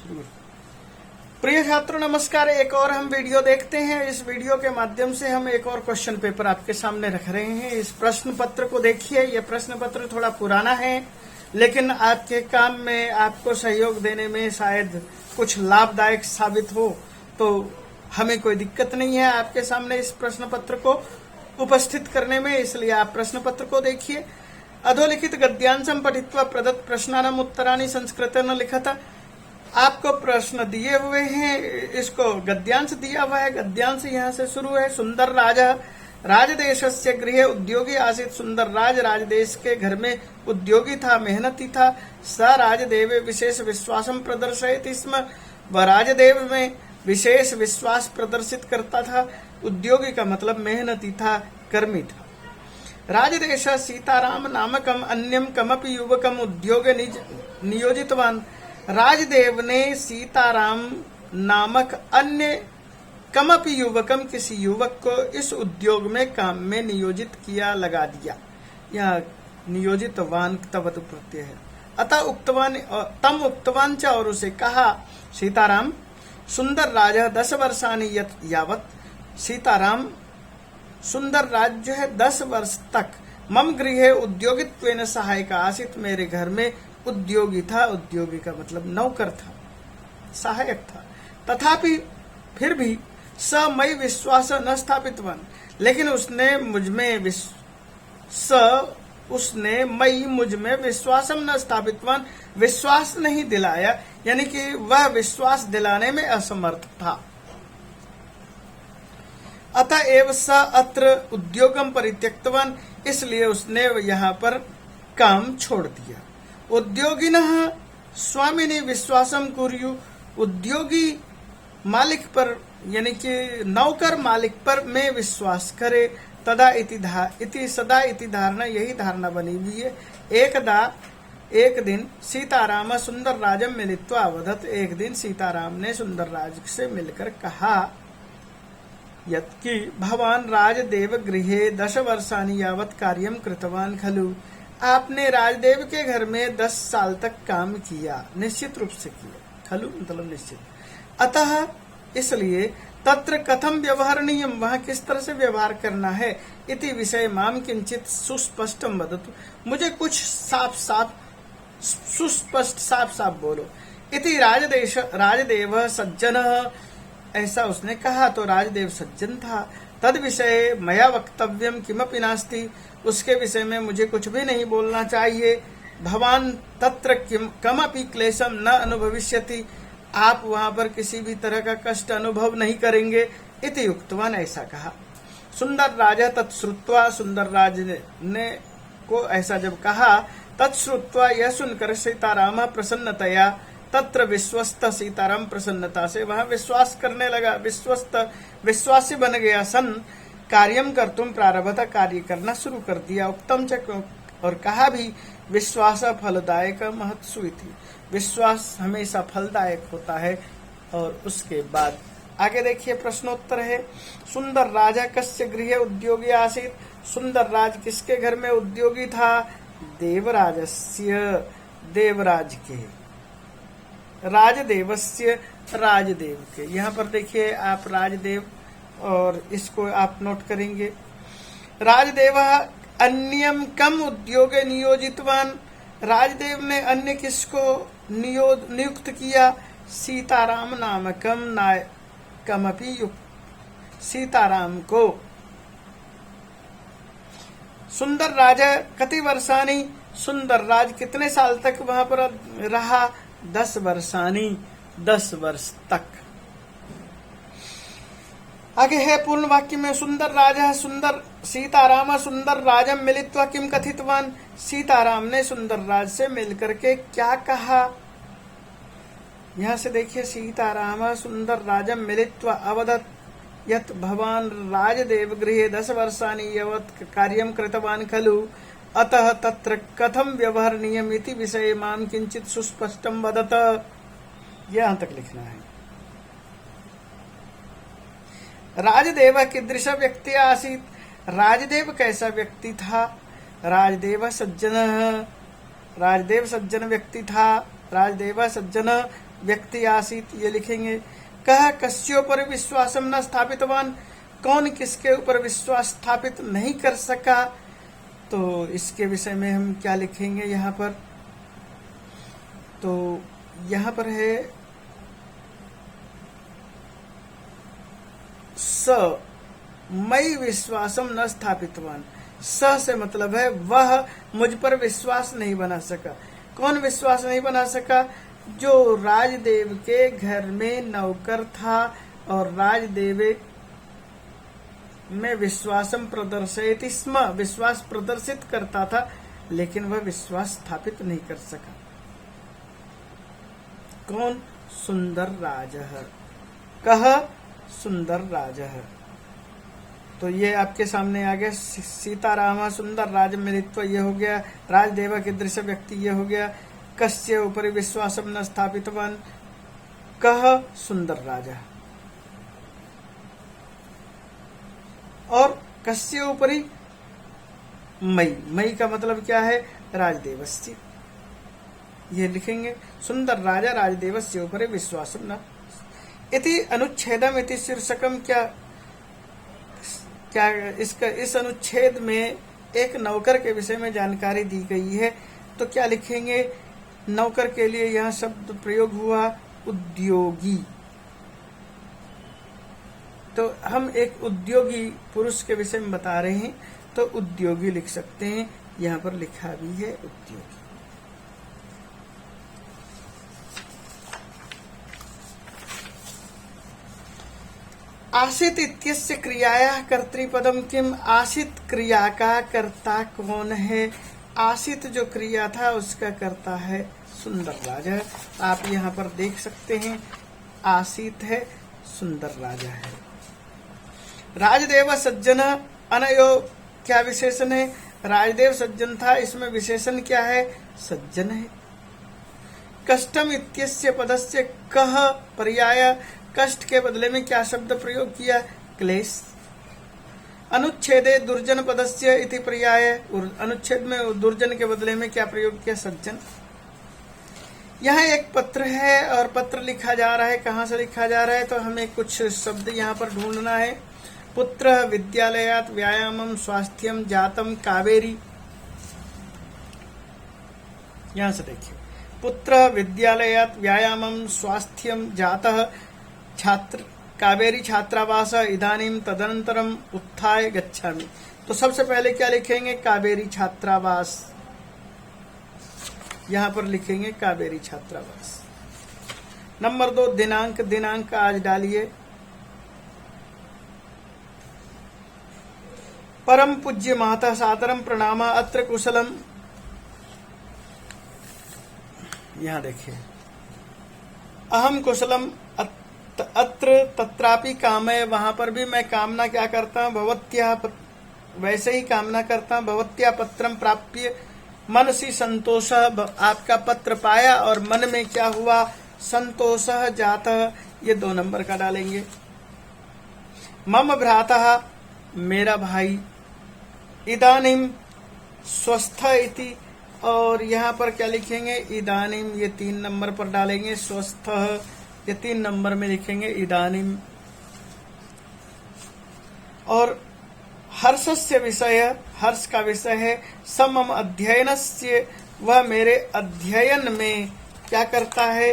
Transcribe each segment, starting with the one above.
प्रिय छात्रों नमस्कार। एक और हम वीडियो देखते हैं। इस वीडियो के माध्यम से हम एक और क्वेश्चन पेपर आपके सामने रख रहे हैं। इस प्रश्न पत्र को देखिए। यह प्रश्न पत्र थोड़ा पुराना है, लेकिन आपके काम में, आपको सहयोग देने में शायद कुछ लाभदायक साबित हो, तो हमें कोई दिक्कत नहीं है आपके सामने इस प्रश्न पत्र को उपस्थित करने में। इसलिए आप प्रश्न पत्र को देखिए। अधोलिखित गद्यांशम पठित्वा प्रदत्त प्रश्नानाम उत्तराणि संस्कृतेन लिखत। आपको प्रश्न दिए हुए हैं, इसको गद्यांश दिया हुआ है। गद्यांश यहाँ से शुरू है। सुंदर राजा राजदेशस्य गृहे उद्योगी आसीत। सुंदर राजदेश के घर में उद्योगी था, मेहनती था। स राजदेव विशेष विश्वासम प्रदर्शयति स्म। वह राजदेव में विशेष विश्वास प्रदर्शित करता था। उद्योगी का मतलब मेहनती था, कर्मी था। राजदेश सीताराम नामकम अन्यम कमपि युवकम उद्योगे नियोजितवान। राजदेव ने सीताराम नामक अन्य कमपि युवकम किसी युवक को इस उद्योग में काम में नियोजित किया, लगा दिया। यह नियोजितवान तवत प्रत्यय है। अतः उक्तवान तम उक्तवान च, और उसे कहा सीताराम सुंदर राजा 10 वर्षानि यावत। सीताराम सुंदर राज जो है 10 वर्ष तक मम गृहे उद्योगित्वेन सहायक आसीत। मेरे घर में उद्योगी था। उद्योगी का मतलब नौकर था, सहायक था। तथापि फिर भी स मई विश्वास न स्थापितवान। लेकिन उसने मुझ में विश्वासम न स्थापितवान, विश्वास नहीं दिलाया, यानी कि वह विश्वास दिलाने में असमर्थ था। अतएव स अत्र उद्योगम परित्यक्तवान, इसलिए उसने यहाँ पर काम छोड़ दिया। उद्योगिनः स्वामिनी विश्वासम कुर्यु। उद्योगी मालिक पर, यानी कि नौकर मालिक पर में विश्वास करे। तदा इति सदा इति धारणा, यही धारणा बनी हुई है। एक दिन सीताराम सुंदर राजम मिलित्वा अवदत्। एक दिन सीताराम ने सुंदर राज से मिलकर कहा यत्कि भवान राजदेव गृहे 10 वर्षानि यावत् कार्यम कृतवान खलु। आपने राजदेव के घर में 10 साल तक काम किया, निश्चित रूप से किया। खलु मतलब निश्चित। अतः इसलिए तत्र कथम व्यवहारणीयम, वहाँ किस तरह से व्यवहार करना है। इति विषय माम किंचित सुस्पष्टम वदतु। मुझे कुछ सुस्पष्ट साफ बोलो। इति राजदेव सज्जन, ऐसा उसने कहा तो राजदेव सज्जन था। तद विषय मया वक्तव्यम किमपि नास्ति, उसके विषय में मुझे कुछ भी नहीं बोलना चाहिए। भवान तत्र कमपि क्लेशम न अनुभविष्यति, आप वहां पर किसी भी तरह का कष्ट अनुभव नहीं करेंगे। इति उक्तवान, ऐसा कहा। सुंदर राजा तत्श्रुत्वा, सुंदर राज ने को ऐसा जब कहा, तत्श्रुत्वा यह सुनकर सीताराम प्रसन्नतया तत्र विश्वस्त, सीताराम प्रसन्नता से वहां विश्वास करने लगा, विश्वासी बन गया। सन कार्यम कर्तुम प्रारभत, कार्य करना शुरू कर दिया। उत्तम च, और कहा भी विश्वास फलदायक महत्सु इति, विश्वास हमेशा फलदायक होता है। और उसके बाद आगे देखिए प्रश्नोत्तर है। सुंदर राजा कस्य गृहे उद्योगी आसीत। सुंदर राज किसके घर में उद्योगी था। देवराजस्य, देवराज के, राजदेवस्य, राजदेव के। यहाँ पर देखिए आप राजदेव, और इसको आप नोट करेंगे। राजदेव अन्यम कम उद्योगे नियोजितवान। राजदेव ने अन्य किसको नियुक्त किया। सीताराम नामकम कमपि युक्त, सीताराम को। सुंदर राजा कति वर्षानि, सुंदर राज कितने साल तक वहां पर रहा। 10 वर्षानि, 10 वर्ष तक। आगे है पूर्ण वाक्य में। सुंदर राजा सुंदर सीताराम सुंदर राजम मिलित्वा किम कथितवान। सीताराम ने सुंदर राज से मिलकर के क्या कहा। यहाँ से देखिए, सीताराम सुंदर राजम मिलित्वा अवदत् यत् भवान राजदेव गृहे 10 वर्षानि यावत् कार्यम कृतवान खलु। अतः तत्र कथम व्यवहारणीयम इति विषये माम किंचित सुस्पष्टम वदत। यहाँ तक लिखना है। राजदेव कीदृश व्यक्ति आसीत। राजदेव कैसा व्यक्ति था। राजदेव सज्जन, राजदेव सज्जन व्यक्ति था। राजदेव सज्जन व्यक्ति आसीत्, ये लिखेंगे। कः कस्योपरि विश्वासं न स्थापितवान्, कौन किसके ऊपर विश्वास स्थापित नहीं कर सका, तो इसके विषय में हम क्या लिखेंगे यहाँ पर, तो यहाँ पर है स मई विश्वासम न स्थापितवान। स से मतलब है वह मुझ पर विश्वास नहीं बना सका। कौन विश्वास नहीं बना सका? जो राजदेव के घर में नौकर था और राजदेव में विश्वासम प्रदर्शयति स्म, विश्वास प्रदर्शित करता था, लेकिन वह विश्वास स्थापित नहीं कर सका। कौन? सुंदर राजः। कह सुंदर राजः। तो ये आपके सामने आ गया सीताराम सुंदर राज मिलित्व, ये हो गया। राजदेव के दृश्य व्यक्ति, ये हो गया। कस्य उपरि विश्वासम न स्थापितवान, कह सुंदर राजा। और कस्य उपरि मई, मई का मतलब क्या है? राजदेवस्य, ये लिखेंगे। सुंदर राजा राजदेवस्य उपरि विश्वासम न इति अनुच्छेदम इति शीर्षकम। क्या इसका इस अनुच्छेद में एक नौकर के विषय में जानकारी दी गई है, तो क्या लिखेंगे? नौकर के लिए यहाँ शब्द प्रयोग हुआ उद्योगी। तो हम एक उद्योगी पुरुष के विषय में बता रहे हैं, तो उद्योगी लिख सकते हैं। यहाँ पर लिखा भी है उद्योगी। आसित इत्यस्य क्रियायाः कर्तृपदम किम। आसित क्रिया का कर्ता कौन है? आसित जो क्रिया था उसका कर्ता है सुंदर राजा। आप यहाँ पर देख सकते हैं, आसित है, सुंदर राजा है। राजदेव सज्जन अनयो, क्या विशेषण है? राजदेव सज्जन था, इसमें विशेषण क्या है? सज्जन है। कष्टम इत्यस्य पदस्य कह पर्याय, कष्ट के बदले में क्या शब्द प्रयोग किया? क्लेश। अनुच्छेदे दुर्जन पदस्य इति पर्याय, अनुच्छेद में दुर्जन के बदले में क्या प्रयोग किया? सज्जन। यहाँ एक पत्र है और पत्र लिखा जा रहा है। कहाँ से लिखा जा रहा है? तो हमें कुछ शब्द यहाँ पर ढूंढना है। पुत्र विद्यालयात् व्यायामम स्वास्थ्यम जातम कावेरी। यहाँ से देखिए, पुत्र विद्यालयात् व्यायामम स्वास्थ्यम जातः छात्र कावेरी छात्रावास इदानीम तदनंतरम उत्थाय गच्छामि। तो सबसे पहले क्या लिखेंगे? कावेरी छात्रावास। यहाँ पर लिखेंगे कावेरी छात्रावास। नंबर 2 दिनांक, दिनांक आज डालिए। परम पूज्य माता सादरम प्रणामा अत्र कुशलम। यहाँ देखिए, अहम कुशलम अत्र तत्रापि कामय, वहां पर भी मैं कामना क्या करता हूँ? भवत्या, वैसे ही कामना करता हूँ। भवत्या पत्रम प्राप्य मनसी संतोष, आपका पत्र पाया और मन में क्या हुआ? संतोष जातः, ये 2 नंबर का डालेंगे। मम भ्रातः, मेरा भाई। इदानीम स्वस्थ इति, और यहाँ पर क्या लिखेंगे? इदानीम, ये 3 नंबर पर डालेंगे। स्वस्थ, ये 3 नंबर में लिखेंगे इदानीम। और हर्षस्य विषय, हर्ष का विषय है समम अध्ययनस्य, वह मेरे अध्ययन में क्या करता है?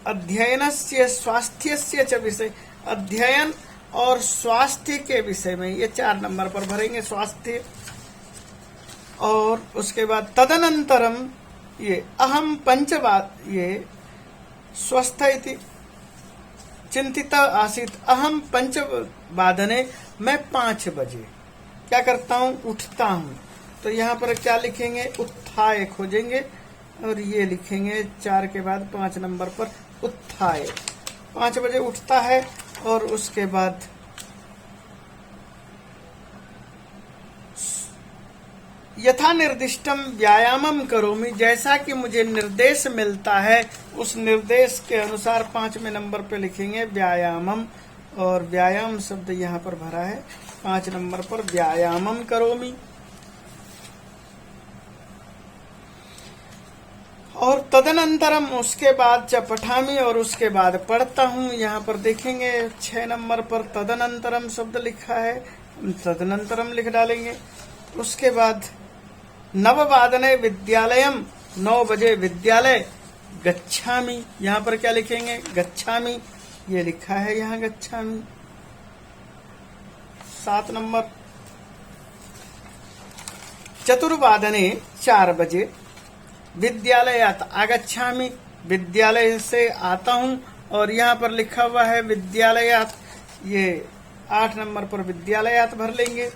अध्ययनस्य स्वास्थ्यस्य च विषय, अध्ययन और स्वास्थ्य के विषय में, ये 4 नंबर पर भरेंगे स्वास्थ्य। और उसके बाद तदनंतरम, ये अहम पंचवाद, ये स्वस्थ इति चिंतित आसीत, अहम पंचवादने, मैं 5 बजे क्या करता हूँ? उठता हूँ। तो यहाँ पर क्या लिखेंगे? उत्थाय खोजेंगे और ये लिखेंगे 4 के बाद 5 नंबर पर उत्थाय। 5 बजे उठता है। और उसके बाद यथा निर्दिष्टम व्यायामम करोमि, जैसा कि मुझे निर्देश मिलता है उस निर्देश के अनुसार 5वें नंबर पे लिखेंगे व्यायामम। और व्यायाम शब्द यहाँ पर भरा है 5 नंबर पर, व्यायामम करोमि। और तदनंतरम उसके बाद जब पठामी और उसके बाद पढ़ता हूँ। यहाँ पर देखेंगे 6 नंबर पर तदनंतरम शब्द लिखा है, तदनंतरम लिख डालेंगे। उसके बाद नववादने विद्यालयम, 9 बजे विद्यालय गच्छामि, यहाँ पर क्या लिखेंगे गच्छामि, ये लिखा है यहाँ गच्छामि। 7 नंबर चतुर्वादने 4 बजे विद्यालयात आगच्छामि, विद्यालय से आता हूं, और यहाँ पर लिखा हुआ है विद्यालयात, ये 8 नंबर पर विद्यालयात भर लेंगे।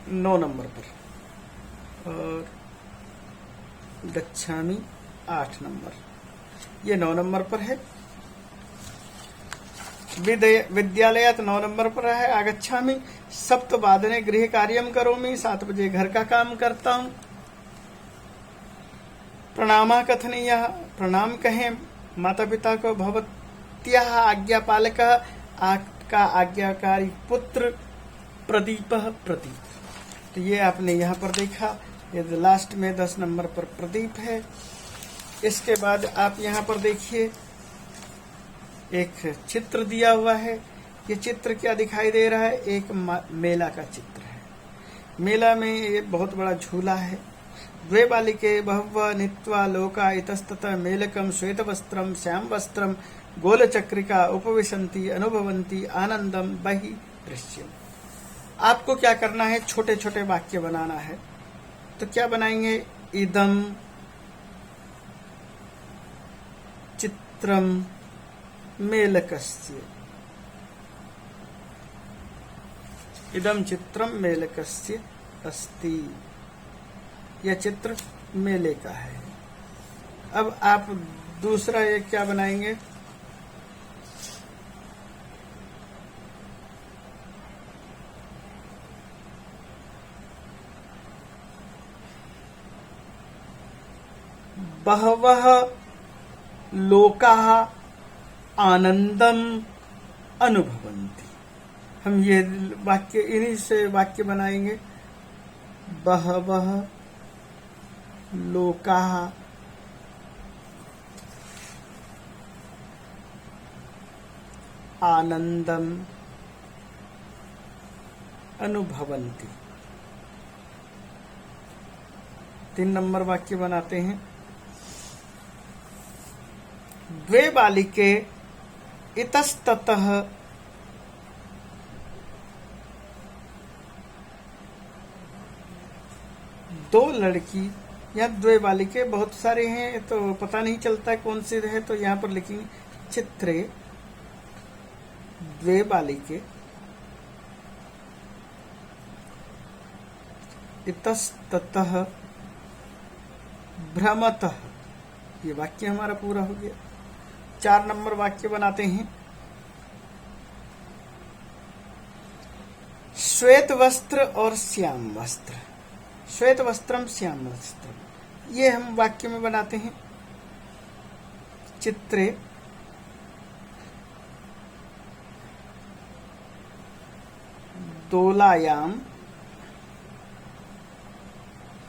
नौ नंबर पर और गच्छामि 8 नंबर, ये 9 नंबर पर है। विद्यालयात 9 नंबर पर है। आगच्छामि सप्तवादने गृह कार्यम करोमि, 7 बजे घर का काम करता हूँ। प्रणामा कथनीयः, प्रणाम कहें माता पिता को। भवत्याः आज्ञापालकः, आपका आज्ञाकारी पुत्र। प्रदीपः, प्रदीप, तो ये आपने यहाँ पर देखा, ये लास्ट में 10 नंबर पर प्रदीप है। इसके बाद आप यहाँ पर देखिए एक चित्र दिया हुआ है। ये चित्र क्या दिखाई दे रहा है, एक मेला का चित्र है। मेला में ये बहुत बड़ा झूला है। द्वे बालिके बहवः नीत्वा लोका इतस्ततः मेलकम श्वेत वस्त्रम श्याम वस्त्रम गोलचक्रिका उपविशन्ति अनुभवन्ति आनंदम बहि दृश्यम। आपको क्या करना है, छोटे छोटे वाक्य बनाना है। तो क्या बनाएंगे, इदम चित्रम मेलकस्य, इदम चित्रम मेलकस्य अस्ति, यह चित्र मेले का है। अब आप दूसरा एक क्या बनाएंगे, बहवः लोकाः आनंदम अनुभवन्ति। हम ये वाक्य, इन्हीं से वाक्य बनाएंगे। बहवः लोकाः आनंदम अनुभवन्ति। 3 नंबर वाक्य बनाते हैं। द्वे बालिके इतस्ततः दो लड़की, या द्वे बालिके बहुत सारे हैं तो पता नहीं चलता कौन से है, तो यहाँ पर लिखेंगे चित्रे द्वे बालिके इतस्ततः भ्रमतः। ये वाक्य हमारा पूरा हो गया। 4 नंबर वाक्य बनाते हैं। श्वेत वस्त्र और श्याम वस्त्र, श्वेत वस्त्रम श्याम वस्त्रम, ये हम वाक्य में बनाते हैं। चित्रे दोलायाम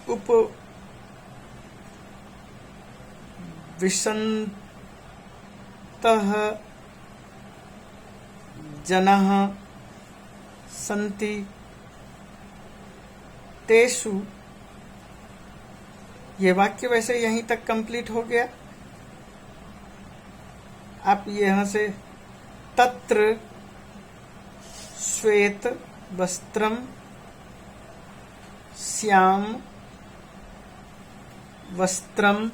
उप विशन्तः जनाः सन्ति तेषु। ये वाक्य वैसे यहीं तक कंप्लीट हो गया। आप यहां से तत्र श्वेत वस्त्रम श्याम वस्त्रम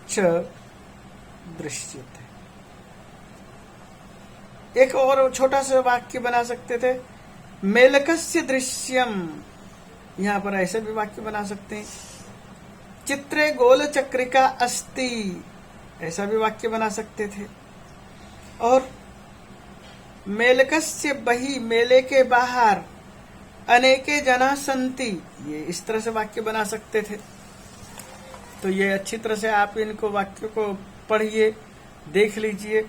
च दृश्यते। एक और छोटा सा वाक्य बना सकते थे, मेलकस्य दृश्यम, यहां पर ऐसे भी वाक्य बना सकते हैं। चित्रे गोल चक्रिका अस्ति, ऐसा भी वाक्य बना सकते थे। और मेलकस्य बहि, मेले के बाहर अनेके जना संति, ये इस तरह से वाक्य बना सकते थे। तो ये अच्छी तरह से आप इनको वाक्यों को पढ़िए देख लीजिए,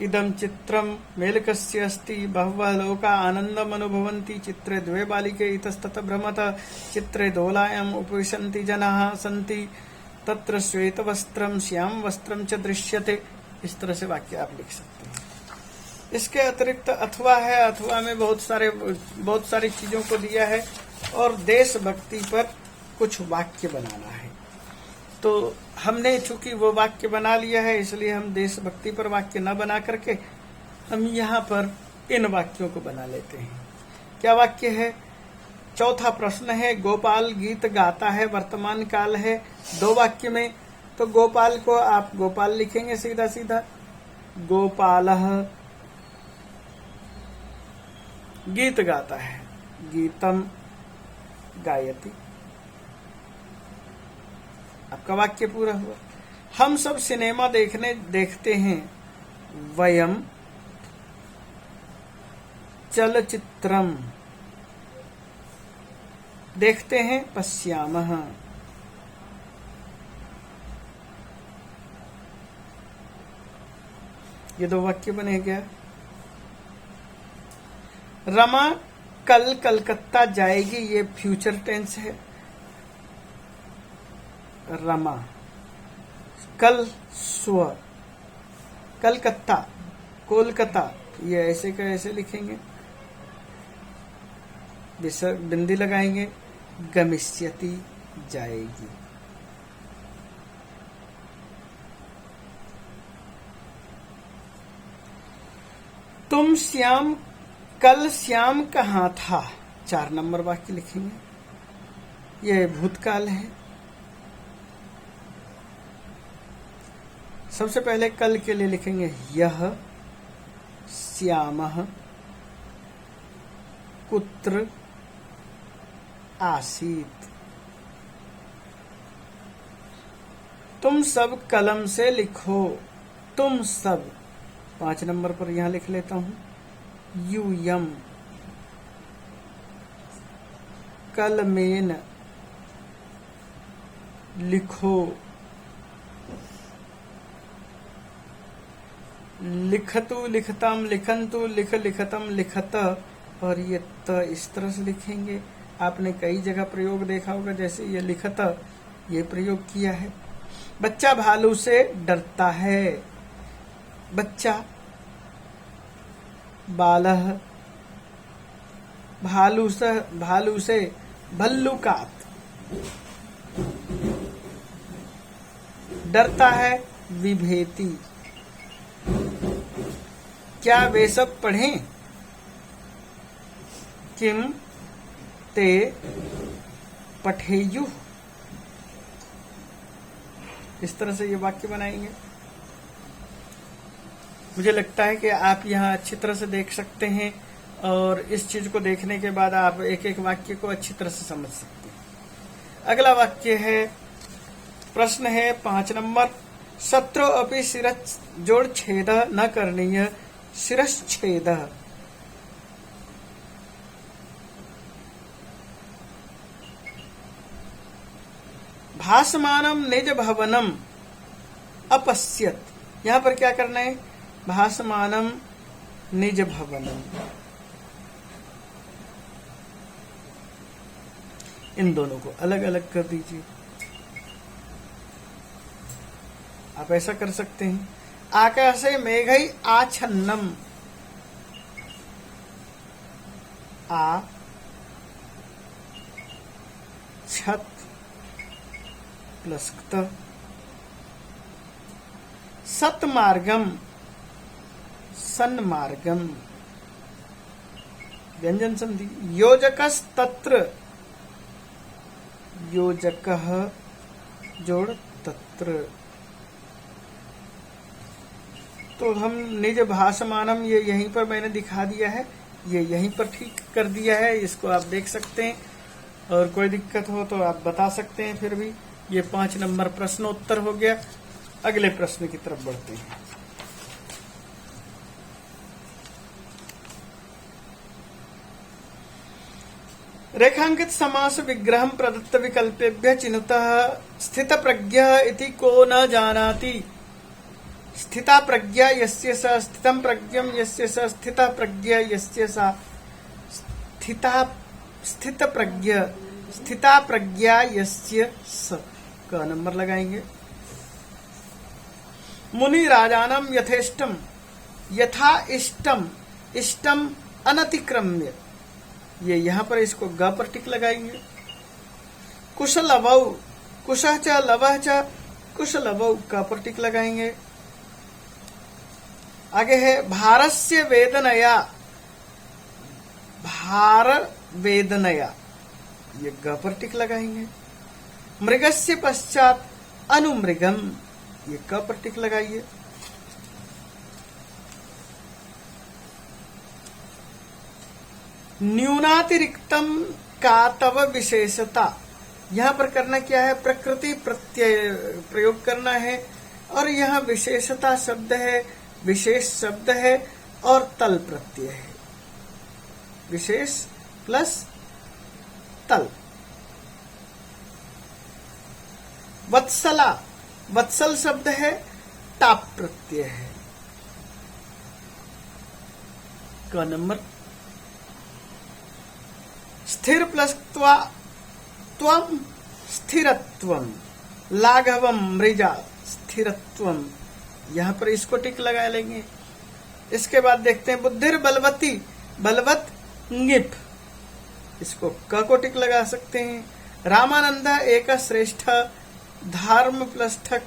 इदम चित्रम मेलकस्य अस्ति, बहवः लोका आनंदम अनुभवन्ति, चित्रे द्वे बालिके इतस्तत भ्रमत, चित्रे दोलायाम उपविशन्ति जनाः सन्ति, तत्र श्वेत वस्त्रम श्याम वस्त्रम च दृश्यते। इस तरह से वाक्य आप लिख सकते हैं। इसके अतिरिक्त अथवा है, अथवा में बहुत सारी चीजों को दिया है, और देशभक्ति पर कुछ वाक्य बनाना है। तो हमने चूंकि वो वाक्य बना लिया है, इसलिए हम देशभक्ति पर वाक्य न बना करके हम यहाँ पर इन वाक्यों को बना लेते हैं। क्या वाक्य है? चौथा प्रश्न है, गोपाल गीत गाता है, वर्तमान काल है, 2 वाक्य में। तो गोपाल को आप गोपाल लिखेंगे सीधा सीधा, गोपालः गीत गाता है, गीतम गायति। आपका वाक्य पूरा हुआ। हम सब सिनेमा देखते हैं, वयम चलचित्रम देखते हैं, पश्यामः। ये 2 वाक्य बने गया। रमा कल कलकत्ता जाएगी, ये फ्यूचर टेंस है। रमा कल स्व, कलकत्ता कोलकाता, ये ऐसे का ऐसे लिखेंगे, बिंदी लगाएंगे, गमिष्यति जाएगी। तुम श्याम, कल श्याम कहाँ था, 4 नंबर वाक्य लिखेंगे। यह भूतकाल है। सबसे पहले कल के लिए लिखेंगे, यह श्यामः कुत्र आसीत। तुम सब कलम से लिखो, तुम सब 5 नंबर पर यहां लिख लेता हूं, यूयम कलमेन लिखो, लिखतु लिखतम लिखंतु लिख लिखतम लिखत, और ये त इस तरह से लिखेंगे। आपने कई जगह प्रयोग देखा होगा, जैसे ये लिखत, ये प्रयोग किया है। बच्चा भालू से डरता है, बच्चा बालह, भालू से भल्लुकात, डरता है विभेति। क्या वे सब पढ़ें? किम ते पठेयु। इस तरह से ये वाक्य बनाएंगे। मुझे लगता है कि आप यहाँ अच्छी तरह से देख सकते हैं, और इस चीज को देखने के बाद आप एक एक वाक्य को अच्छी तरह से समझ सकते हैं। अगला वाक्य है, प्रश्न है 5 नंबर, शत्रु अपि शिरश् जोड़ छेद न करणीय, शिरश्छेद। भासमानम निज भवनम अपश्यत। यहां पर क्या करना है? भासमानम निज भवनम। इन दोनों को अलग अलग कर दीजिए। आप ऐसा कर सकते हैं, आकाशे मेघई आच्छन्नम, आ छत प्लस क्त, सतमार्गम सन्मार्गम, व्यंजन संधि, योजकस तत्र, योजकः जोड़ तत्र। तो हम निज भाषमानम, ये यहीं पर मैंने दिखा दिया है, ये यहीं पर ठीक कर दिया है, इसको आप देख सकते हैं, और कोई दिक्कत हो तो आप बता सकते हैं। फिर भी ये 5 नंबर प्रश्नोत्तर हो गया। अगले प्रश्न की तरफ बढ़ते हैं। रेखांकित समास विग्रहम प्रदत्त विकल्पेभ्य चिनुतः स्थित प्रज्ञ इति को न जानाति। स्थिता प्रज्ञा यस्य स स्थितं प्रज्ञं यस्य स स्थिता प्रज्ञा यस्य सा स्थिता प्रज्ञा यस्य स का नंबर लगाएंगे। मुनि राजानम यथेष्टम यथा इष्टम इष्टम अनतिक्रम्य, ये यहां पर इसको ग पर टिक लगाएंगे। कुशलवौ कुशः च लवः च कुशलवौ का पर टिक लगाएंगे। आगे है भारस्य वेदनया भार वेदनया, ये ग पर टिक लगाएंगे। मृगस्य पश्चात अनुमृगम, ये क पर टिक लगाइए। न्यूनातिरिक्तम का तव विशेषता, यहां पर करना क्या है, प्रकृति प्रत्यय प्रयोग करना है और यहां विशेषता शब्द है, विशेष शब्द है और तल प्रत्यय है, विशेष प्लस तल। वत्सला, वत्सल शब्द है, टाप प्रत्यय है। का नंबर स्थिर प्लस त्वम स्थिरत्वम, लाघवम मृजा स्थिरत्वम, यहां पर इसको टिक लगा लेंगे। इसके बाद देखते हैं बुद्धिर बलवती बलवत ङिप, इसको क को टिक लगा सकते हैं। रामानंद एक श्रेष्ठ धर्म प्लस ठक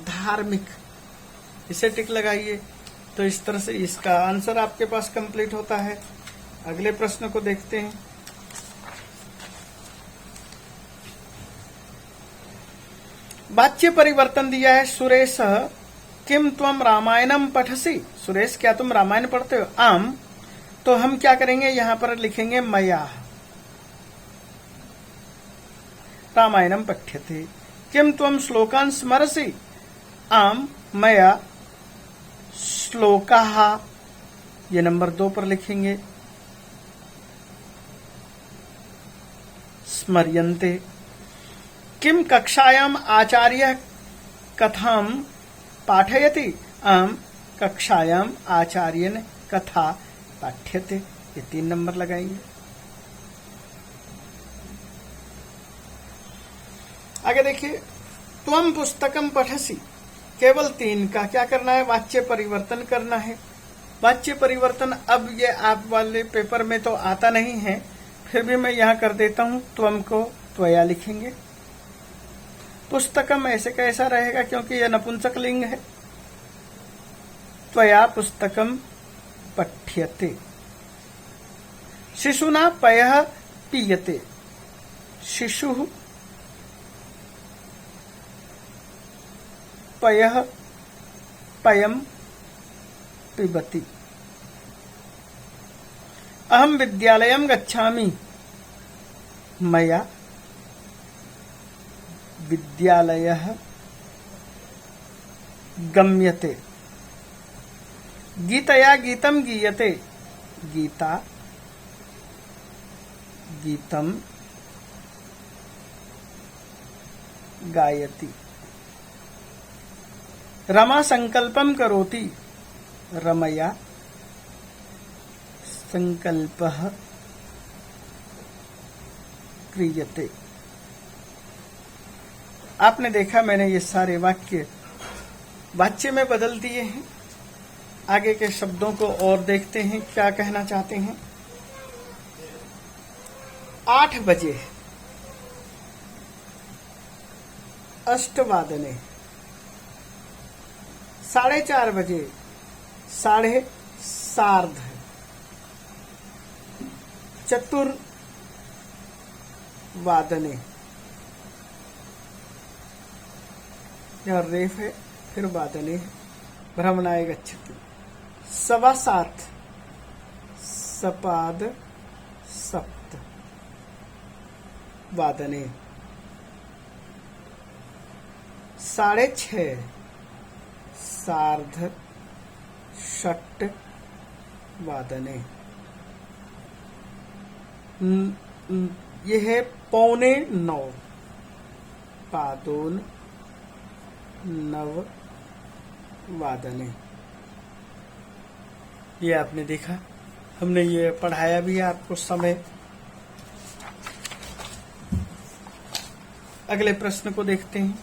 धार्मिक, इसे टिक लगाइए। तो इस तरह से इसका आंसर आपके पास कंप्लीट होता है। अगले प्रश्न को देखते हैं। वाच्य परिवर्तन दिया है, सुरेश किम त्वम रामायणम पठसी, सुरेश क्या तुम रामायण पढ़ते हो। आम, तो हम क्या करेंगे, यहां पर लिखेंगे मया रामायणम पठ्यते। किम त्वम श्लोकान् स्मरसि, आम मया श्लोकाः, ये नंबर 2 पर लिखेंगे। स्मर्यन्ते। किम कक्षायाम आचार्य कथां पाठयति, आम कक्षायाम आचार्यन कथा पाठ्यते, ये 3 नंबर लगाएंगे। आगे देखिए, त्वम पुस्तकम पठसी, केवल 3 का क्या करना है, वाच्य परिवर्तन करना है। वाच्य परिवर्तन अब ये आप वाले पेपर में तो आता नहीं है, फिर भी मैं यहां कर देता हूं। त्वम को त्वया लिखेंगे, पुस्तकम ऐसे कैसा रहेगा क्योंकि यह नपुंसक लिंग है। त्वया पुस्तकम पठ्यते। शिशुना पयः पीयते, शिशुः पयः पयम पिबति। अहम विद्यालयम गच्छामि, मया विद्यालयः गम्यते। गीतया गीतम गीयते, गीता गीतम गायति। रमा संकल्पम करोति, रमया संकल्पः क्रियते। आपने देखा मैंने ये सारे वाक्य वाच्य में बदल दिए हैं। आगे के शब्दों को और देखते हैं क्या कहना चाहते हैं। 8 बजे, अष्टवादने, 4:30 बजे, साढ़े सार्ध, चतुर्वादने, यह रेफ है, फिर वादने है, भ्रमणाय गच्छति। 7:15, सपाद सप्त वादने। 6:30, सार्ध षट् वादने। ये है 8:45, पादोन 9 वादने। ये आपने देखा, हमने ये पढ़ाया भी है आपको समय। अगले प्रश्न को देखते हैं।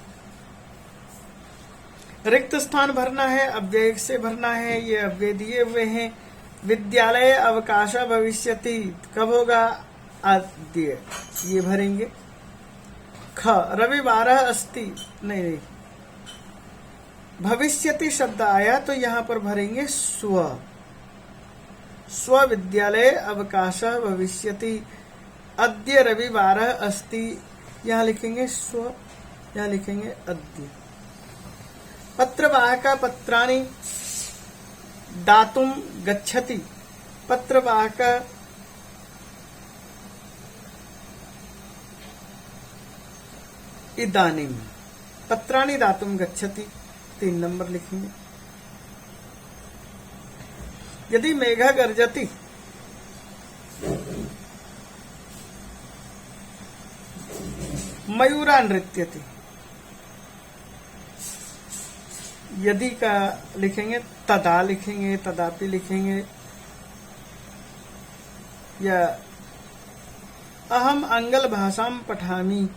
रिक्त स्थान भरना है, अव्यय से भरना है। ये अव्यय दिए हुए हैं। विद्यालय अवकाश भविष्यति कब होगा? आद्य, ये भरेंगे। ख रविवार अस्ति, नहीं, भविष्यति शब्द आया तो यहां पर भरेंगे स्व। स्व विद्यालय अवकाश भविष्यति, अद्य रविवार अस्ति, यहां लिखेंगे स्व, यहां लिखेंगे अद्य। पत्रवाहक पत्राणि दातुं गच्छति, पत्रवाहक इदानीं, पत्राणि दातुं गच्छति, 3 नंबर लिखेंगे। यदि मेघ गर्जति, मयूरा नृत्यति, यदि का लिखेंगे तदा लिखेंगे, तदापि लिखेंगे। या अहम आंग्ल भाषां पठामि,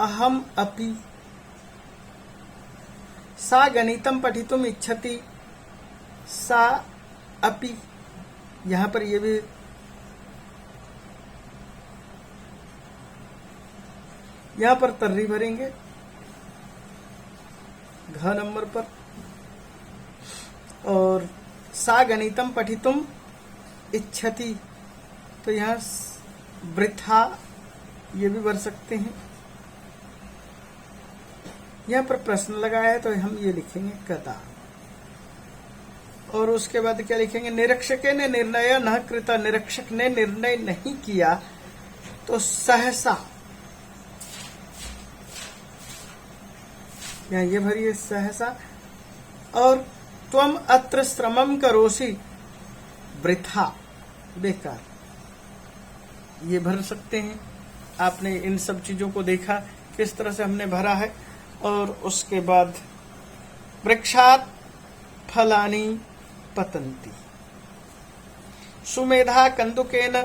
अहम अपि। सा गणितं पठितुम इच्छति, सा अपि। यहां पर ये भी यहां पर तर्री भरेंगे घ नंबर पर। और सा गणितं पठितुम इच्छति, तो यहां वृथा ये भी भर सकते हैं। यहां पर प्रश्न लगाया है तो हम ये लिखेंगे कदा। और उसके बाद क्या लिखेंगे? निरीक्षके ने निर्णय न कृता, निरीक्षक ने निर्णय नहीं किया तो सहसा, यहाँ ये भरिए सहसा। और त्वम अत्र श्रमम करोसि, वृथा, बेकार, ये भर सकते हैं। आपने इन सब चीजों को देखा किस तरह से हमने भरा है। और उसके बाद वृक्षात् फलानि पतन्ति, सुमेधा कन्दुकेन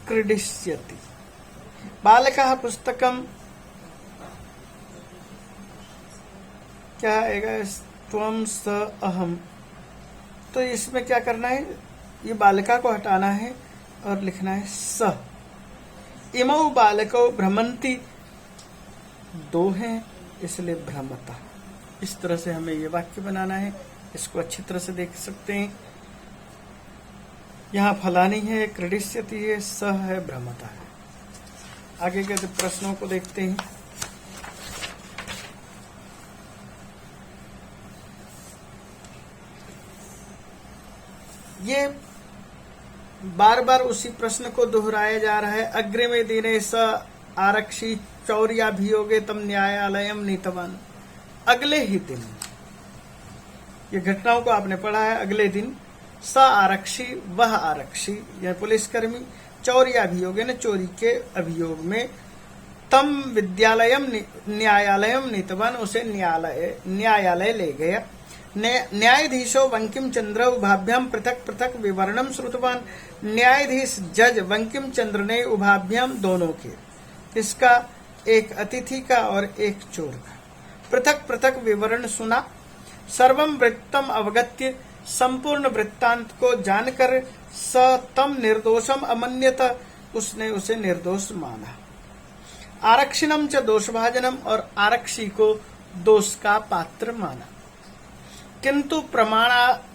क्रीडिष्यति, बालकः पुस्तकं, क्या आएगा? त्वम स अहम। तो इसमें क्या करना है? ये बालिका को हटाना है और लिखना है स। इमौ बालकौ भ्रमन्ति, 2 हैं इसलिए भ्रमता। इस तरह से हमें ये वाक्य बनाना है। इसको अच्छी तरह से देख सकते हैं। यहाँ फलानी है, क्रीडिष्यति है, स है, भ्रमता है। आगे के प्रश्नों को देखते हैं। ये बार बार उसी प्रश्न को दोहराया जा रहा है। अग्रिमे दिने स आरक्षी चौर्याभियोगे तम न्यायालयम नीतवान, अगले ही दिन। ये घटनाओं को आपने पढ़ा है। अगले दिन स आरक्षी, वह आरक्षी यह पुलिसकर्मी, चौर्याभियोगे ने चोरी के अभियोग में, तम विद्यालयम न्यायालयम नीतवान, उसे न्यायालय ले गया। न्यायाधीशो बंकिम चंद्र उभाभ्याम पृथक पृथक विवरणम श्रुतवान, न्यायाधीश जज बंकिम चंद्र ने उभाभ्याम दोनों के, इसका एक अतिथि का और एक चोर का, पृथक पृथक विवरण सुना। सर्वम वृत्तम अवगत्य, संपूर्ण वृत्तांत को जानकर, स तम निर्दोषम अमन्यत, उसने उसे निर्दोष माना। आरक्षिणम च दोषभाजनम, और आरक्षी को दोष का पात्र माना। किंतु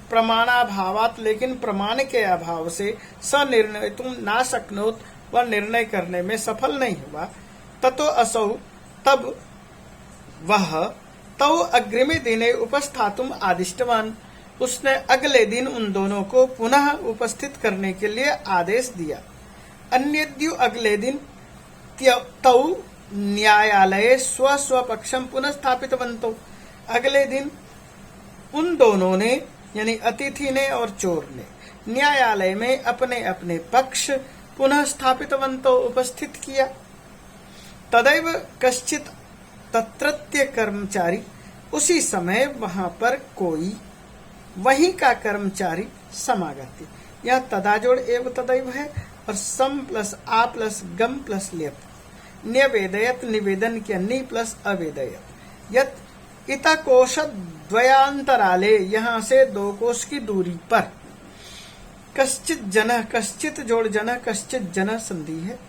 प्रमाणाभावात, लेकिन प्रमाण के अभाव से, स निर्णय तुम ना शक्नोत, वह निर्णय करने में सफल नहीं हुआ। ततो असौ, तब वह, तौ अग्रिमे दिने उपस्थातुम आदिष्टवान, उसने अगले दिन उन दोनों को पुनः उपस्थित करने के लिए आदेश दिया। अन्यद्यु, अगले दिन, तौ न्यायालये स्व स्व पक्षम पुनः स्थापितवन्तौ, अगले दिन उन दोनों ने, यानी अतिथि ने और चोर ने, न्यायालय में अपने अपने पक्ष पुनः स्थापितवन्तौ, उपस्थित किया। तदैव कश्चित तत्रत्य कर्मचारी, उसी समय वहां पर कोई वहीं का कर्मचारी समागत्य। यह तदाजोड़ एव तदैव है और सम प्लस आ प्लस गम प्लस लेप। न्यवेदयत, निवेदन किया, नि प्लस अवेदयत। यत इत कोश द्वयांतराले, यहाँ से 2 कोश की दूरी पर। कश्चित जन, कश्चित जोड़ जन, कश्चित जन संधि है।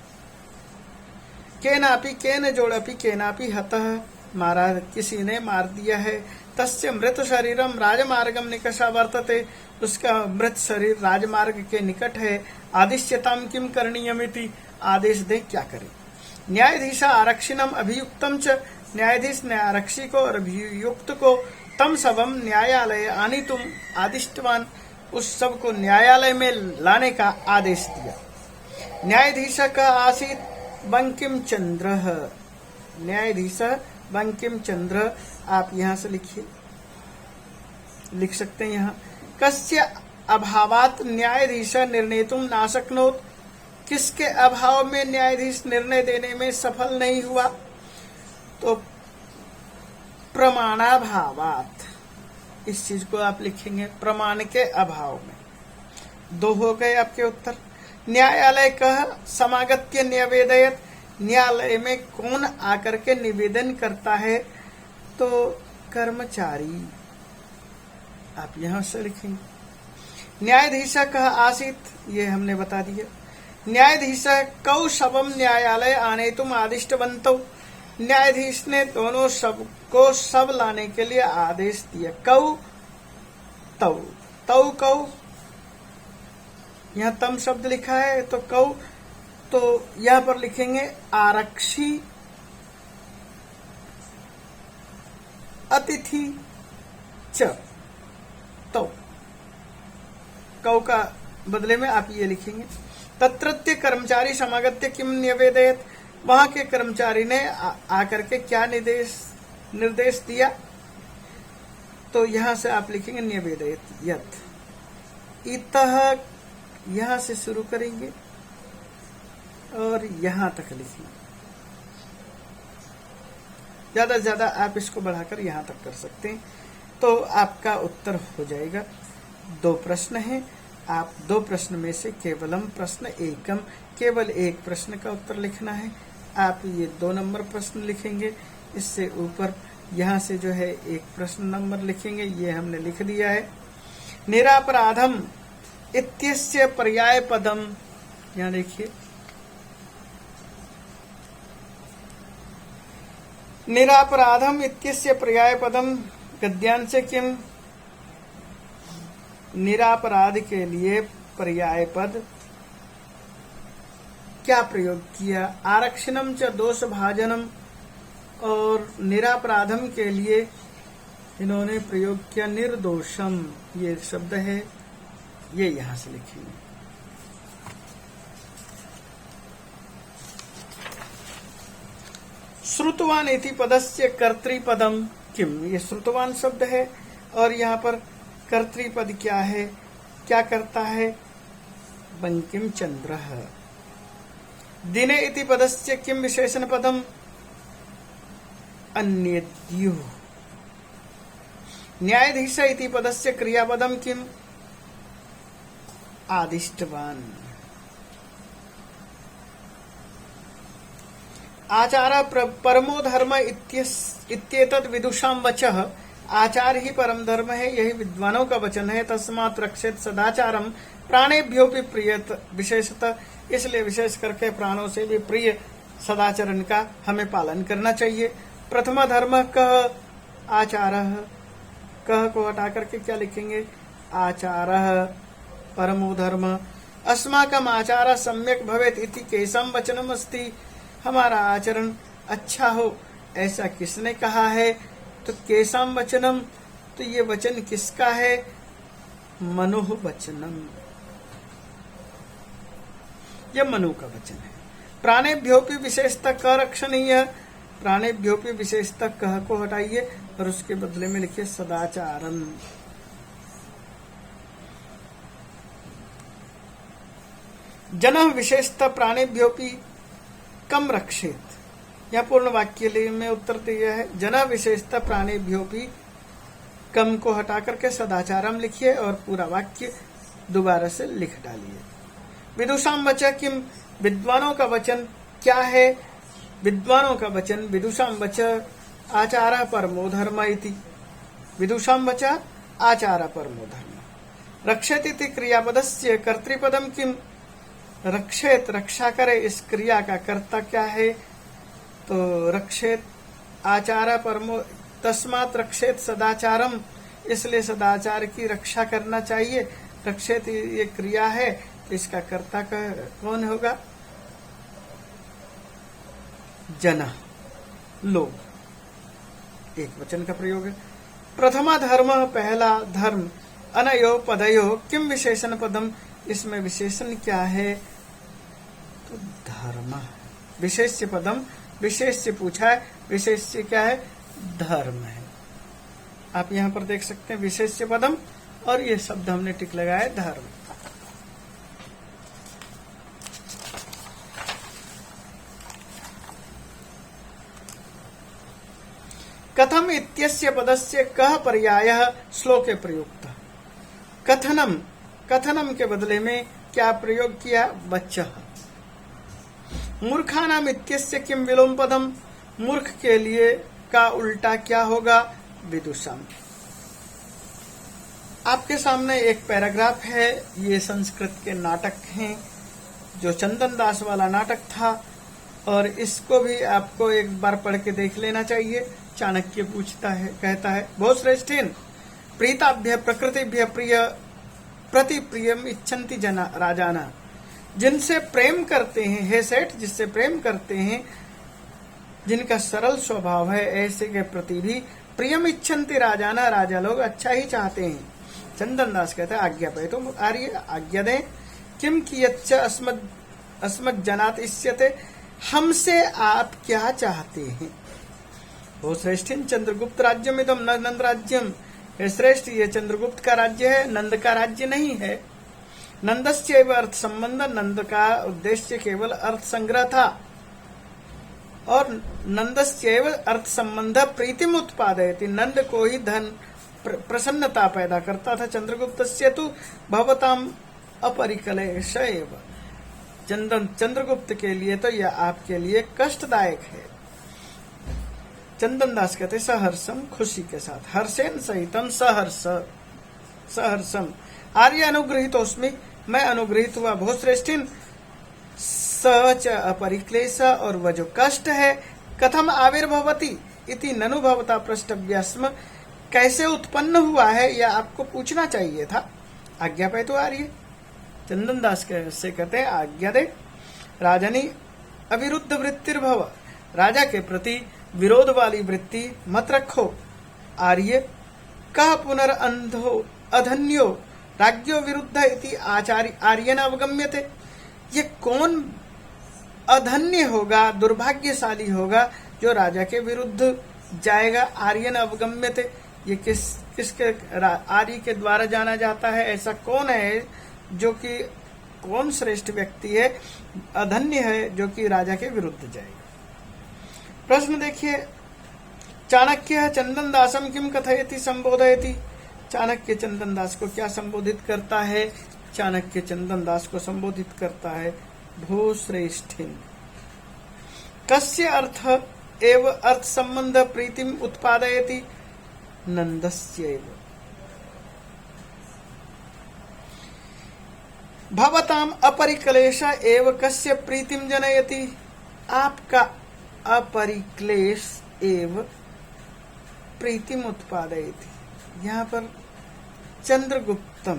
केनापि, केन जोड़ अपि, केनापि हतः, मारा, किसी ने मार दिया है। तस्य मृत शरीरम राजमार्गम निकषा वर्तते, उसका मृत शरीर राजमार्ग के निकट है। आदिश्यताम किम करणीयमिति, आदेश दे क्या करें। न्यायाधीश आरक्षिणम अभियुक्तम च, न्यायाधीश ने आरक्षी को और अभियुक्त को तम सबम न्यायालय आनीतुम आदिष्टवान, उस सब को न्यायालय में लाने का आदेश दिया। न्यायाधीश का आसीत बंकिम चंद्र, न्यायाधीश बंकिम चंद्र, आप यहां से लिखिए, लिख सकते हैं यहाँ। कस्य अभावात न्यायाधीश निर्णेतुम ना शक्नोत, किसके अभाव में न्यायाधीश निर्णय देने में सफल नहीं हुआ। तो प्रमाणाभावात, इस चीज को आप लिखेंगे, प्रमाण के अभाव में। 2 हो गए आपके उत्तर। न्यायालय कह समागत्य निवेदयत, न्यायालय में कौन आकर के निवेदन करता है, तो कर्मचारी, आप यहां से लिखेंगे। न्यायाधीश कह आसीत, ये हमने बता दिया। न्यायाधीश कौ शवम न्यायालय आने तुम आदिष्टवंतो, न्यायाधीश ने दोनों शव को शव लाने के लिए आदेश दिया। कौ तौ, तौ कौ, यहाँ तम शब्द लिखा है तो कौ, तो यहां पर लिखेंगे आरक्षी अतिथि च, तो कौ का बदले में आप ये लिखेंगे। तत्रत्य कर्मचारी समागत्य किम निवेदयत, वहां के कर्मचारी ने आकर के क्या निर्देश दिया, तो यहां से आप लिखेंगे निवेदयत यत। इतः यहां से शुरू करेंगे और यहां तक लिखेंगे। ज्यादा से ज्यादा आप इसको बढ़ाकर यहां तक कर सकते हैं, तो आपका उत्तर हो जाएगा। 2 प्रश्न हैं, आप 2 प्रश्न में से केवलम प्रश्न एकम, केवल एक प्रश्न का उत्तर लिखना है। आप ये 2 नंबर प्रश्न लिखेंगे, इससे ऊपर यहाँ से जो है 1 प्रश्न नंबर लिखेंगे, ये हमने लिख दिया है। निरापराधम इत्यस्य पर्याय पदम, यहाँ देखिए, निरापराधम इत्यस्य पर्याय पदम गद्यांश किम, निरापराध के लिए पर्याय पद क्या प्रयोग किया। आरक्षणम च दोष भाजनम, और निरापराधम के लिए इन्होंने प्रयोग किया निर्दोषम, ये शब्द है, ये यहां से लिखेंगे। श्रुतवान इति पदस्य कर्तृपदम किम, ये श्रुतवान शब्द है और यहाँ पर कर्तृपद क्या है, क्या करता है, बंकिम चंद्र। दिने इति पदस्य किम विशेषण पदम, अन्यद्यु। न्यायाधीश इति पदस्य क्रियापदम किम, आदिष्टवान। आचार परमो धर्म इत्येतत् विदुषां वचः, आचार ही परम धर्म है, यही विद्वानों का वचन है। तस्मात् रक्षेत सदाचारम प्राणेभ्योऽपि प्रियत, विशेषतः इसलिए विशेष करके प्राणों से भी प्रिय सदाचरण का हमें पालन करना चाहिए। प्रथम धर्म कह आचारः, कह को हटा करके क्या लिखेंगे, आचारः। परमो धर्म अस्माकम आचारः सम्यक भवेत् इति केशम वचनम अस्ति, हमारा आचरण अच्छा हो ऐसा किसने कहा है, तो केशम वचनम, तो ये वचन किसका है, मनुः वचनम, यह मनु का वचन है। प्राणेभ्योऽपि विशेषतः क रक्षणीय, प्राणेभ्योऽपि विशेषतः कह को हटाइए और उसके बदले में लिखिए सदाचारम। जनः विशेषतः प्राणेभ्योऽपि कम रक्षेत, यह पूर्ण वाक्य में उत्तर दिया है। जना विशेषता प्राणिभ्यो भी कम को हटा करके सदाचारम लिखिए और पूरा वाक्य दोबारा से लिख डालिए। विदुषाम वच किम, विद्वानों का वचन क्या है? विद्वानों का वचन विदुषाम वच आचार परमो धर्म इति। विदुषाम वच आचार परमो धर्म। रक्षेत इति क्रियापदस्य कर्तृपदम किम? रक्षेत रक्षा करे, इस क्रिया का कर्ता क्या है? तो रक्षेत आचार परमो, तस्मात् रक्षेत सदाचारम, इसलिए सदाचार की रक्षा करना चाहिए। रक्षेत ये क्रिया है, तो इसका कर्ता कौन होगा? जना, लोग। एक वचन का प्रयोग है। प्रथमा धर्म, पहला धर्म। अनयो पदयो किम विशेषण पदम, इसमें विशेषण क्या है? तो धर्म। विशेष्य पदम, विशेष्य पूछा है, विशेष्य क्या है? धर्म है। आप यहां पर देख सकते हैं विशेष्य पदम, और ये शब्द हमने टिक लगाया धर्म। कथम इत्यस्य पदस्य कः पर्यायः श्लोके प्रयुक्तः। कथनम, कथनम के बदले में क्या प्रयोग किया? बच्चः। मूर्खानाम इत्यस्य किम विलोम पदम, मूर्ख के लिए का उल्टा क्या होगा? विदुषाम। आपके सामने एक पैराग्राफ है, ये संस्कृत के नाटक हैं, जो चंदन दास वाला नाटक था, और इसको भी आपको एक बार पढ़ के देख लेना चाहिए। चाणक्य पूछता है, कहता है, बहुत श्रेष्ठीन प्रीताभ्य प्रकृतिभ्य प्रिय प्रति प्रियम इच्छन्ति जना राजाना। जिनसे प्रेम करते हैं, हे सेठ, जिससे प्रेम करते हैं, जिनका सरल स्वभाव है, ऐसे के प्रति भी प्रियम इच्छन्ति राजाना, राजा लोग अच्छा ही चाहते हैं। चंदन दास कहता है, आज्ञा पे तो आर्य आज्ञा दें। किम कियच्च अस्मत् जनात इष्यते, हमसे आप क्या चाहते हैं? वो श्रेष्ठीन चंद्रगुप्त राज्यम इदम न नंद राज्यम, हे श्रेष्ठ, ये चंद्रगुप्त का राज्य है, नंद का राज्य नहीं है। नंदस्यैव अर्थ संबंध, नंद का उद्देश्य केवल अर्थ संग्रह था, और नंदस्यैव अर्थ संबंध प्रीतिम उत्पादयति, नंद को ही धन प्रसन्नता पैदा करता था। चंद्रगुप्तस्य तु भवताम अपरिकलेश एव, चंद्रगुप्त के लिए तो यह आपके लिए कष्टदायक है। चंदन दास कहते सहर्षम, खुशी के साथ, हर्षेन सहितम सहर्ष सहर्षम। आर्य अनुगृहीतोस्मि, मैं अनुगृहित हुआ। बहुत श्रेष्ठीन सच अपरिक्लेश, और वह जो कष्ट है, कथम आविर्भवति इति ननु भवता पृष्ठव्यस्म, कैसे उत्पन्न हुआ है यह आपको पूछना चाहिए था। आज्ञा पे तो आर्य। चंदन दास से कहते हैं, आज्ञा दे। राजनी अविरुद्ध वृत्तिर्भव, राजा के प्रति विरोध वाली वृत्ति मत रखो। आर्य कह पुनरअंधो अधन्यो राज्यो विरुद्ध इति आचार्य आर्यन अवगम्यते, ये कौन अधन्य होगा, दुर्भाग्यशाली होगा जो राजा के विरुद्ध जाएगा? आर्यन अवगम्यते, ये किसके आर्य के द्वारा जाना जाता है? ऐसा कौन है जो कि, कौन श्रेष्ठ व्यक्ति है, अधन्य है, जो कि राजा के विरुद्ध जाएगा? प्रश्न देखिए, चाणक्य चंदन दासम किम कथयति संबोधयति, चाणक्य चंदन दास को क्या संबोधित करता है? चाणक्य चंदन दास को संबोधित करता है, भो श्रेष्ठिन। कस्य अर्थ एव अर्थ संबंध प्रीतिम उत्पादयति, नंदस्यैव। भवताम अपरिक्लेश एव कस्य प्रीतिम जनयति, आपका अपरिक्लेश एव प्रीतिम उत्पादयति। यहाँ पर चंद्रगुप्तम,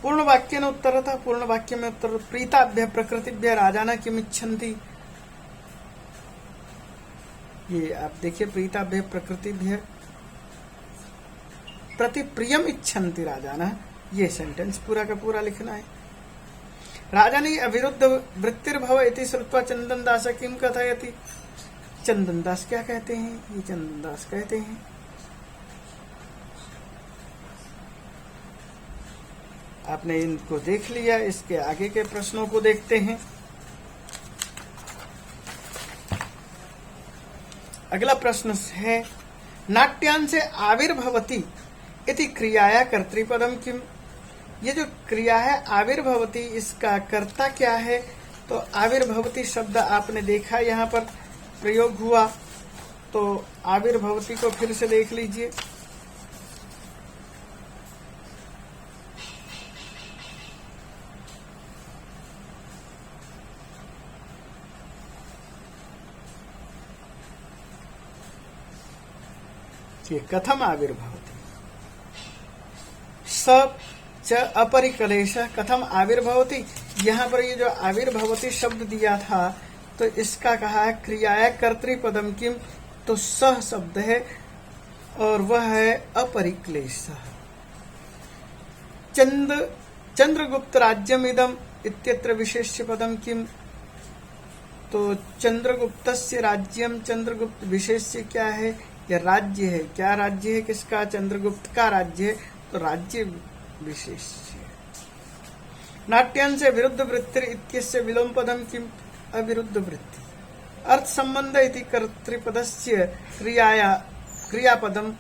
पूर्ण वाक्य ने उत्तर था। पूर्ण वाक्य में उत्तर, प्रीताभ्य प्रकृतिभ्य राजाना किमिच्छन्ति, ये आप देखिए, प्रीताभ्य प्रकृतिभ्य प्रति प्रियम इच्छन्ति राजाना, ये सेंटेंस पूरा का पूरा लिखना है। राजानी अविरुद्ध वृत्तिर्भव इति श्रुत्वा चंदन दास किम कथयति, चंदन दास क्या कहते हैं? ये चंदन दास कहते हैं, आपने इनको देख लिया। इसके आगे के प्रश्नों को देखते हैं। अगला प्रश्न है नाट्यांश आविर्भवति इति क्रियाया कर्तृपदम किम। ये जो क्रिया है आविर्भवति, इसका कर्ता क्या है? तो आविर्भवति शब्द आपने देखा यहाँ पर प्रयोग हुआ, तो आविर्भवति को फिर से देख लीजिए। कथम आविर्भवति सब च अपरिकलेश कथम आविर्भवति। यहाँ पर ये जो आविर्भवति शब्द दिया था तो इसका कहा है क्रियाया कर्तृपदम किम, तो सह शब्द है और वह है अपरिक्लेश। चंद्रगुप्त राज्यमिदम इत्यत्र विशेष्य पदम किम। तो चंद्रगुप्तस्य राज्यम, चंद्रगुप्त विशेष्य क्या है? यह राज्य है। क्या राज्य है? किसका? चंद्रगुप्त का राज्य है, तो राज्य विशेष्य। नाट्यांश विरुद्ध वृत्ति इत्यस्य विलोम पदम किम। अविरुद्ध वृत्ति। अर्थ संबंध इति कर्तृपदस्य क्रियापदम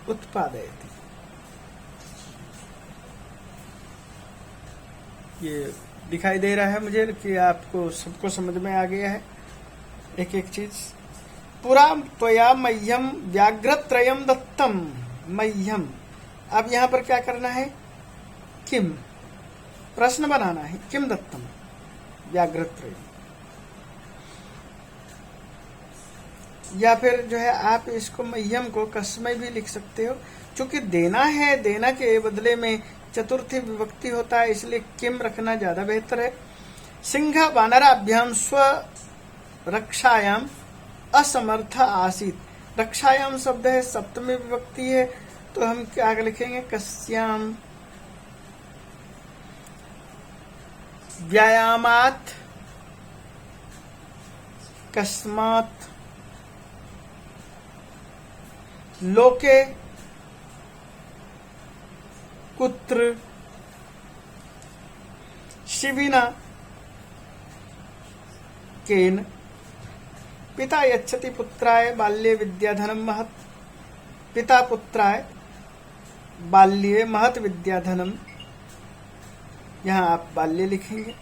उत्पादयति। ये दिखाई दे रहा है मुझे कि आपको सबको समझ में आ गया है एक एक चीज। पुरा त्वया मह्यम व्याघ्रत्रयम दत्तम। मह्यम, अब यहाँ पर क्या करना है? किम, प्रश्न बनाना है। किम दत्तम व्याघ्रत्रयम, या फिर जो है आप इसको मह्यम को कसमय भी लिख सकते हो, क्योंकि देना है, देना के बदले में चतुर्थी विभक्ति होता है, इसलिए किम रखना ज्यादा बेहतर है। सिंह वानराभ्याम स्व रक्षायाम असमर्थ आसीत। रक्षायाम शब्द है, सप्तमी विभक्ति है, तो हम क्या लिखेंगे? कस्याम व्यायामात कस्मात लोके कुत्र शिविना केन। पिता यच्छति पुत्राय बाल्ये विद्याधनम महत्। पिता पुत्राय बाल्ये महत् विद्याधनम, यहां आप बाल्ये लिखेंगे।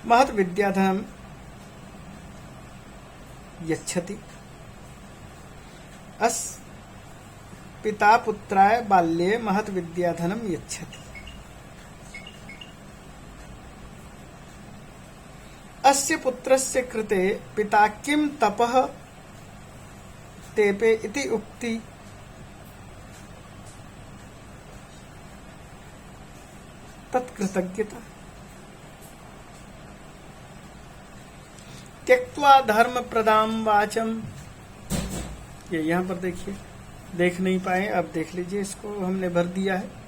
महत् विद्याधनम यच्छति। अस पिता पुत्राय बाल्ये महत् विद्याधनम यच्छति। अस्य पुत्रस्य कृते पिता किम तपः तेपे इति उक्ति। तत्कृतज्ञता। त्यक्त्वा धर्म प्रदाम वाचम, ये यहाँ पर देखिए, देख नहीं पाए, अब देख लीजिए, इसको हमने भर दिया है।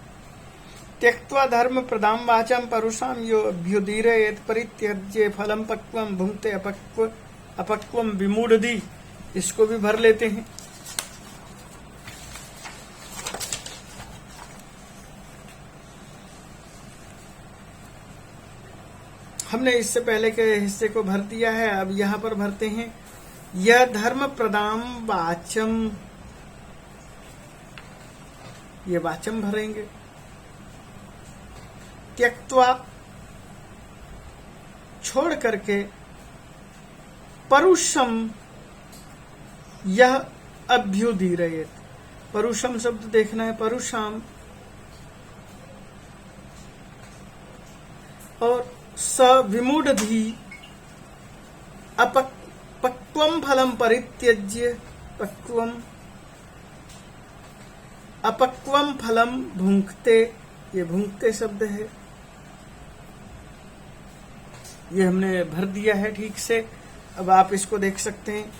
त्यक्त्वा धर्म प्रदाम वाचम परुषाम यो अभ्युदीरयेत परित्यज्य फलम पक्वम भुंक्ते अपक्वम विमूढ़धि, इसको भी भर लेते हैं। हमने इससे पहले के हिस्से को भर दिया है, अब यहाँ पर भरते हैं। यह धर्म प्रदाम वाचम, ये वाचम भरेंगे। त्यक्त्वा, छोड़ करके, परुषम, यह अभ्युदीरयेत। परुषम शब्द देखना है, परुषाम, और स विमूढ़धि अपक्वम फलम परित्यज्य, पक्वम, अपक्वम फलम भुंक्ते, ये भुंक्ते शब्द है, ये हमने भर दिया है ठीक से। अब आप इसको देख सकते हैं।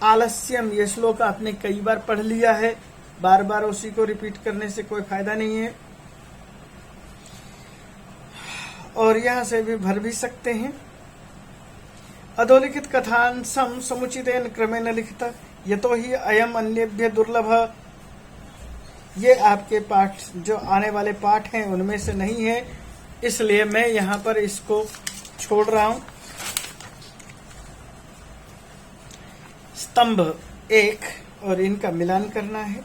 आलस्यम, ये श्लोक आपने कई बार पढ़ लिया है, बार बार उसी को रिपीट करने से कोई फायदा नहीं है, और यहां से भी भर भी सकते हैं। अधोलिखित कथांशम समुचितेन क्रमेण लिखित, यतो ही अयम अन्येभ्य दुर्लभ ये आपके पाठ जो आने वाले पाठ हैं उनमें से नहीं है, इसलिए मैं यहाँ पर इसको छोड़ रहा हूं। स्तंभ 1 और इनका मिलान करना है।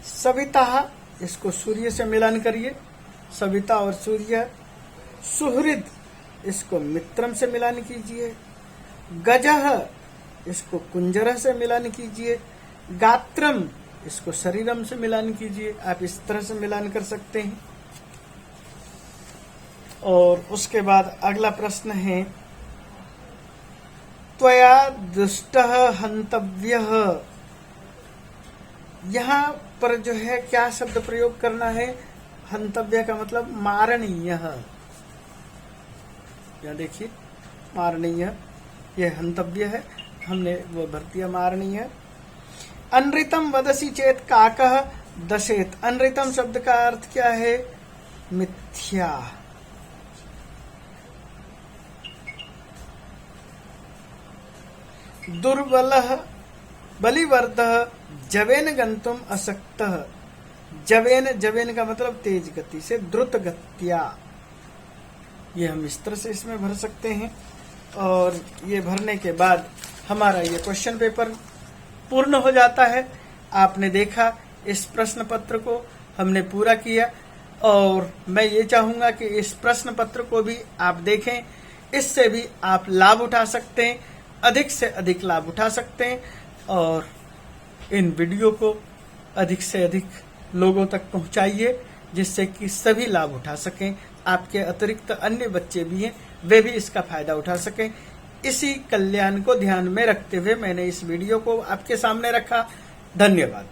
सविता, इसको सूर्य से मिलान करिए, सविता और सूर्य। सुहृद, इसको मित्रम से मिलान कीजिए। गजः, इसको कुंजरः से मिलान कीजिए। गात्रम, इसको शरीरम से मिलान कीजिए। आप इस तरह से मिलान कर सकते हैं। और उसके बाद अगला प्रश्न है, त्वया दुष्टः हन्तव्यः। यहाँ पर जो है क्या शब्द प्रयोग करना है? हन्तव्य का मतलब मारणीय। यहाँ देखिए, मारणीय, ये हन्तव्य है, हमने वो भर दिया मारणीय। अनृतम वदसी चेत काकः दशेत। अनृतम शब्द का अर्थ क्या है? मिथ्या। दुर्बलः बलिवर्धः जवेन गंतुम अशक्तः। जवेन, जवेन का मतलब तेज गति से, द्रुत गत्या। ये हम इस तरह से इसमें भर सकते हैं। और ये भरने के बाद हमारा ये क्वेश्चन पेपर पूर्ण हो जाता है। आपने देखा, इस प्रश्न पत्र को हमने पूरा किया और मैं ये चाहूंगा कि इस प्रश्न पत्र को भी आप देखें। इससे भी आप लाभ उठा सकते हैं, अधिक से अधिक लाभ उठा सकते हैं और इन वीडियो को अधिक से अधिक लोगों तक पहुंचाइए, जिससे कि सभी लाभ उठा सकें। आपके अतिरिक्त अन्य बच्चे भी हैं, वे भी इसका फायदा उठा सकें। इसी कल्याण को ध्यान में रखते हुए मैंने इस वीडियो को आपके सामने रखा। धन्यवाद।